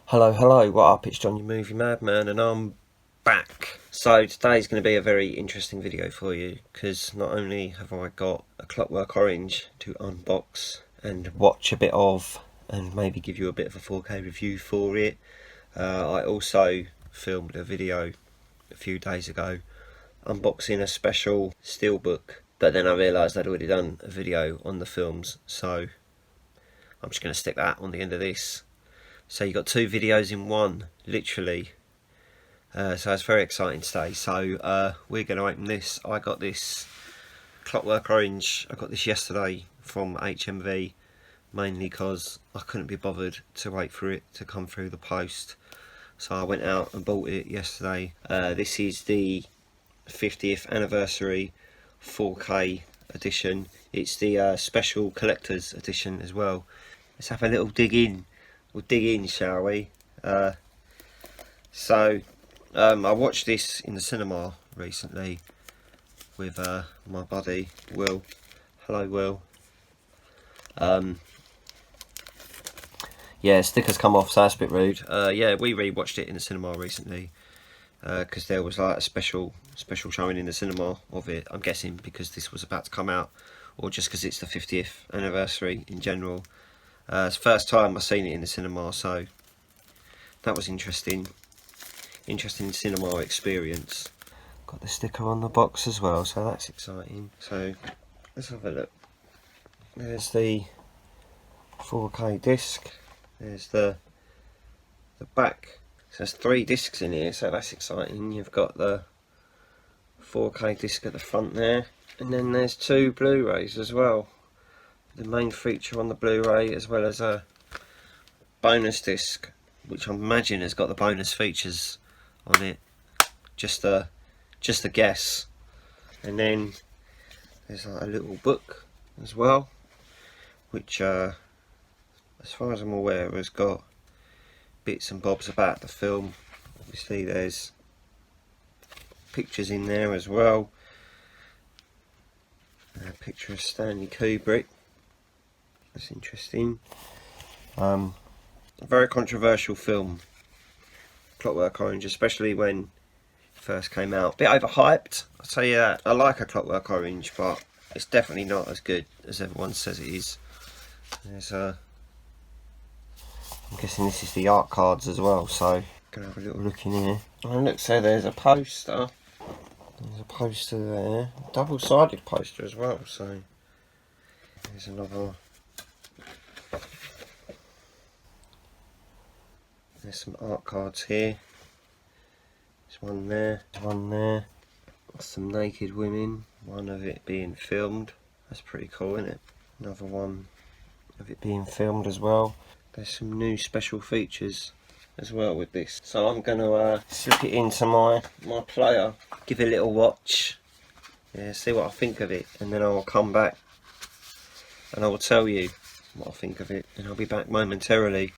Hello, what up? It's John, your movie madman, and I'm back. So today's going to be a very interesting video for you, because not only have I got A Clockwork Orange to unbox and watch a bit of, and maybe give you a bit of a 4K review for it, I also filmed a video a few days ago unboxing a special steelbook, but then I realised I'd already done a video on the films, so I'm just going to stick that on the end of this. So you got two videos in one, literally. So it's very exciting today. So we're going to open this. I got this Clockwork Orange. I got this yesterday from HMV, mainly because I couldn't be bothered to wait for it to come through the post. So I went out and bought it yesterday. This is the 50th anniversary 4K edition. It's the special collector's edition as well. Let's have a little dig in. We'll dig in, shall we? I watched this in the cinema recently with my buddy Will. Hello, Will. Yeah, stickers come off, so that's a bit rude. Yeah, we rewatched it in the cinema recently because there was like a special showing in the cinema of it. I'm guessing because this was about to come out, or just because it's the 50th anniversary in general. It's the first time I've seen it in the cinema, so that was interesting cinema experience. Got the sticker on the box as well, so that's exciting. So let's have a look. There's the 4K disc. There's the back. So there's 3 discs in here, so that's exciting. You've got the 4K disc at the front there, and then there's 2 Blu-rays as well. The main feature on the Blu-ray, as well as a bonus disc, which I imagine has got the bonus features on it. Just a guess. And then there's like a little book as well, which as far as I'm aware has got bits and bobs about the film. Obviously there's pictures in there as well. A picture of Stanley Kubrick. That's interesting. A very controversial film, Clockwork Orange, especially when it first came out. A bit overhyped, I'll tell you that. I like A Clockwork Orange, but it's definitely not as good as everyone says it is. There's I'm guessing this is the art cards as well, so gonna have a little look in here. Oh look, so there's a poster. There's a poster there, double-sided poster as well, so there's another. There's some art cards here. There's one there, there's one there. Some naked women, one of it being filmed. That's pretty cool, isn't it? Another one of it being filmed as well. There's some new special features as well with this. So I'm going to slip it into my player, give it a little watch, yeah, see what I think of it, and then I'll come back and I will tell you what I think of it, and I'll be back momentarily.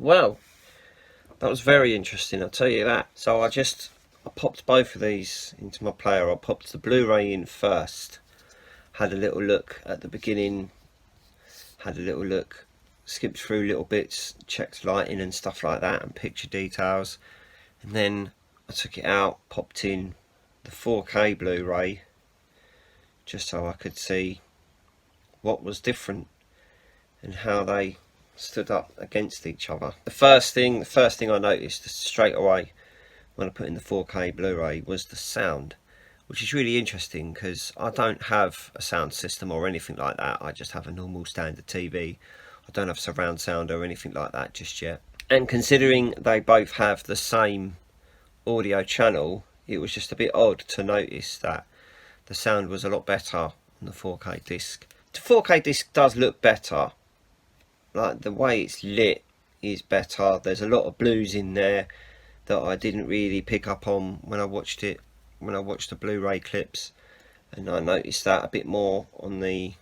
Well, that was very interesting, I'll tell you that. So I popped both of these into my player. I popped the Blu-ray in first, had a little look at the beginning, skipped through little bits, checked lighting and stuff like that, and picture details, and then I took it out, popped in the 4K Blu-ray, just so I could see what was different and how they stood up against each other. The first thing I noticed straight away when I put in the 4K Blu-ray was the sound, which is really interesting because I don't have a sound system or anything like that. I just have a normal standard TV. I don't have surround sound or anything like that just yet. And considering they both have the same audio channel, it was just a bit odd to notice that the sound was a lot better on the 4K disc. The 4K disc does look better. Like the way it's lit is better. There's a lot of blues in there that I didn't really pick up on when I watched it, when I watched the Blu-ray clips, and I noticed that a bit more on the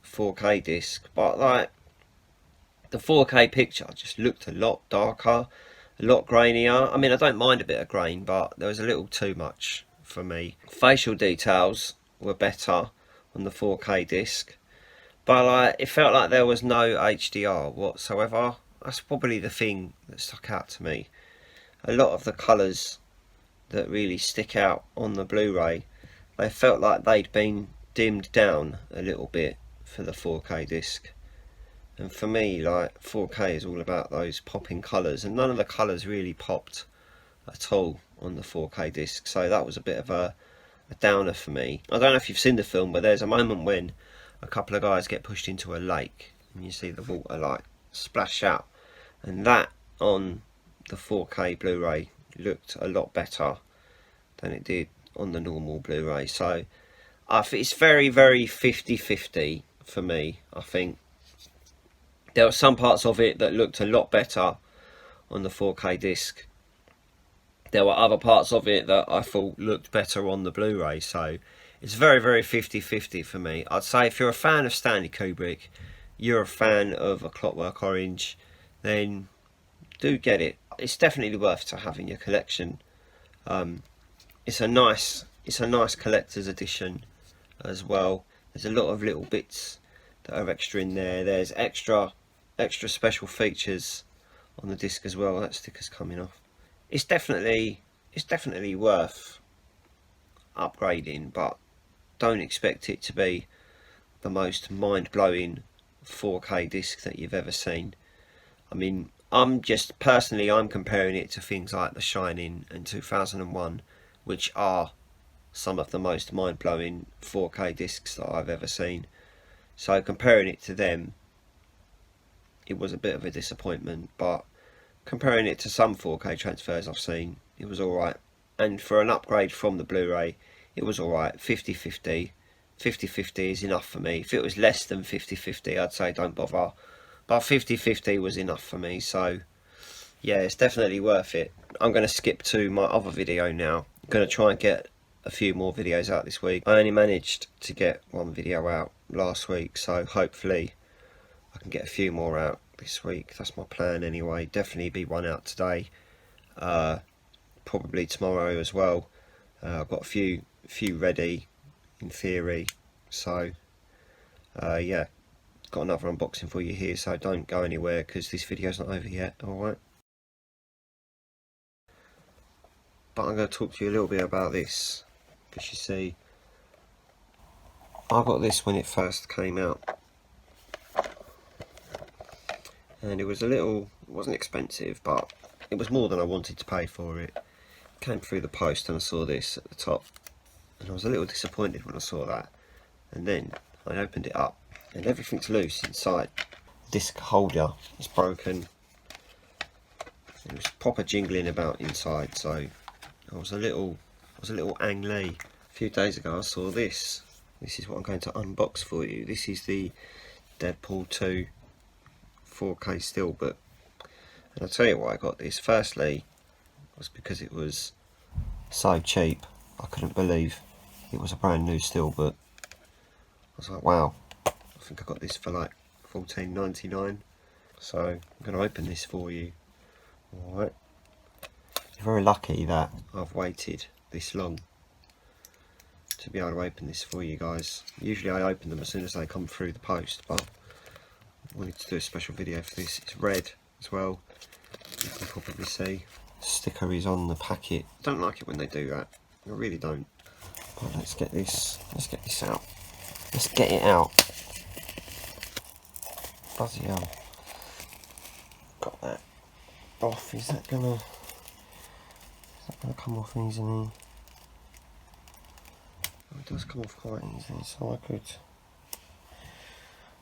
4K disc. But like the 4K picture just looked a lot darker, a lot grainier. I mean, I don't mind a bit of grain, but there was a little too much for me. Facial details were better on the 4K disc. but like it felt like there was no HDR whatsoever. That's probably the thing that stuck out to me. A lot of the colours that really stick out on the Blu-ray, they felt like they'd been dimmed down a little bit for the 4K disc. And for me, like 4K is all about those popping colours, and none of the colours really popped at all on the 4K disc. So that was a bit of a downer for me. I don't know if you've seen the film, but there's a moment when a couple of guys get pushed into a lake and you see the water like splash out, and that on the 4K Blu-ray looked a lot better than it did on the normal Blu-ray. So it's very 50-50 for me. I think there were some parts of it that looked a lot better on the 4K disc. There were other parts of it that I thought looked better on the Blu-ray. So it's very 50-50 for me. I'd say if you're a fan of Stanley Kubrick, you're a fan of A Clockwork Orange, then do get it. It's definitely worth to have in your collection. It's a nice collector's edition as well. There's a lot of little bits that are extra in there. There's extra special features on the disc as well. That sticker's coming off. It's definitely worth upgrading, but don't expect it to be the most mind-blowing 4K disc that you've ever seen. I mean, I'm comparing it to things like The Shining and 2001, which are some of the most mind-blowing 4K discs that I've ever seen. So comparing it to them, it was a bit of a disappointment, but comparing it to some 4K transfers I've seen, it was alright. And for an upgrade from the Blu-ray, it was alright. 50-50. 50-50 is enough for me. If it was less than 50-50, I'd say don't bother. But 50-50 was enough for me, so yeah, it's definitely worth it. I'm going to skip to my other video now. I'm going to try and get a few more videos out this week. I only managed to get one video out last week, so hopefully I can get a few more out this week. That's my plan anyway. Definitely be one out today, probably tomorrow as well. I've got a few ready in theory, so yeah, got another unboxing for you here, so don't go anywhere because this video's not over yet. Alright, but I'm going to talk to you a little bit about this, because you see, I got this when it first came out, and it wasn't expensive, but it was more than I wanted to pay for it. It came through the post and I saw this at the top, and I was a little disappointed when I saw that. And then I opened it up and everything's loose inside. Disc holder is broken. It was proper jingling about inside, so I was a little angry. A few days ago I saw this. This is what I'm going to unbox for you. This is the Deadpool 2 4K steelbook. And I'll tell you why I got this. Firstly, was because it was so cheap. I couldn't believe it was a brand new steelbook. I was like, wow, I think I got this for like $14.99. So I'm going to open this for you. Alright. You're very lucky that I've waited this long to be able to open this for you guys. Usually I open them as soon as they come through the post, but I wanted to do a special video for this. It's red as well, you can probably see. The sticker is on the packet. I don't like it when they do that. I really don't. But let's get this out. Let's get it out. Bloody hell. Got that off. Is that gonna come off easily? Oh, it does come off quite easily, so I could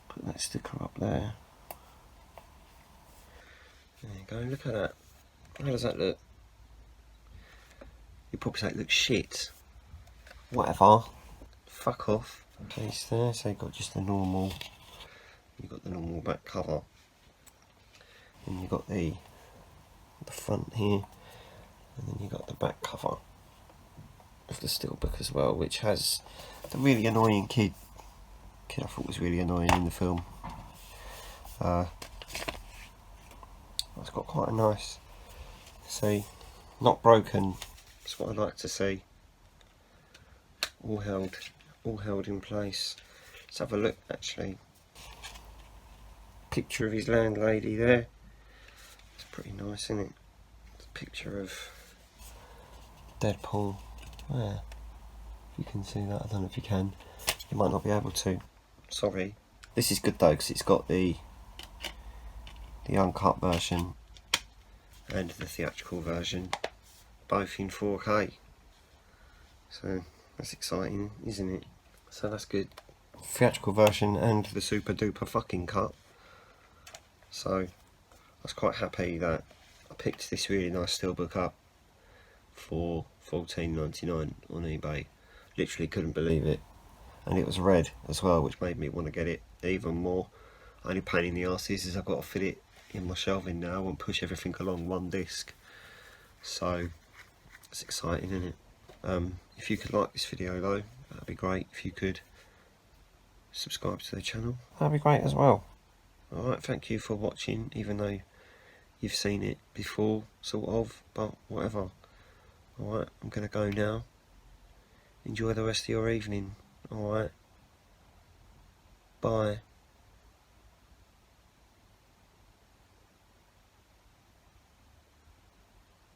put that sticker up there. There you go, look at that. How does that look? You'd probably say it looks shit. Whatever. Fuck off. Case there, so you've got just the normal. You've got the normal back cover. And you've got the front here. And then you've got the back cover of the steelbook as well, which has the really annoying kid I thought was really annoying in the film. It's got quite a nice, see, not broken. That's what I like to see. All held in place. Let's have a look actually. picture of his landlady there. It's pretty nice, isn't it? It's a picture of Deadpool. Yeah, if you can see that. I don't know if you can. You might not be able to. Sorry. This is good though, because it's got the uncut version and the theatrical version, both in 4K. So that's exciting, isn't it? So that's good. Theatrical version and the super duper fucking cut. So I was quite happy that I picked this really nice steelbook up for $14.99 on eBay. Literally couldn't believe it. And it was red as well, which made me want to get it even more. Only pain in the arse is I've got to fit it in my shelving now and push everything along one disc. So it's exciting, isn't it? If you could like this video though, that'd be great. If you could subscribe to the channel, that'd be great as well. Alright, thank you for watching, even though you've seen it before, sort of, but whatever. Alright, I'm going to go now. Enjoy the rest of your evening. Alright. Bye.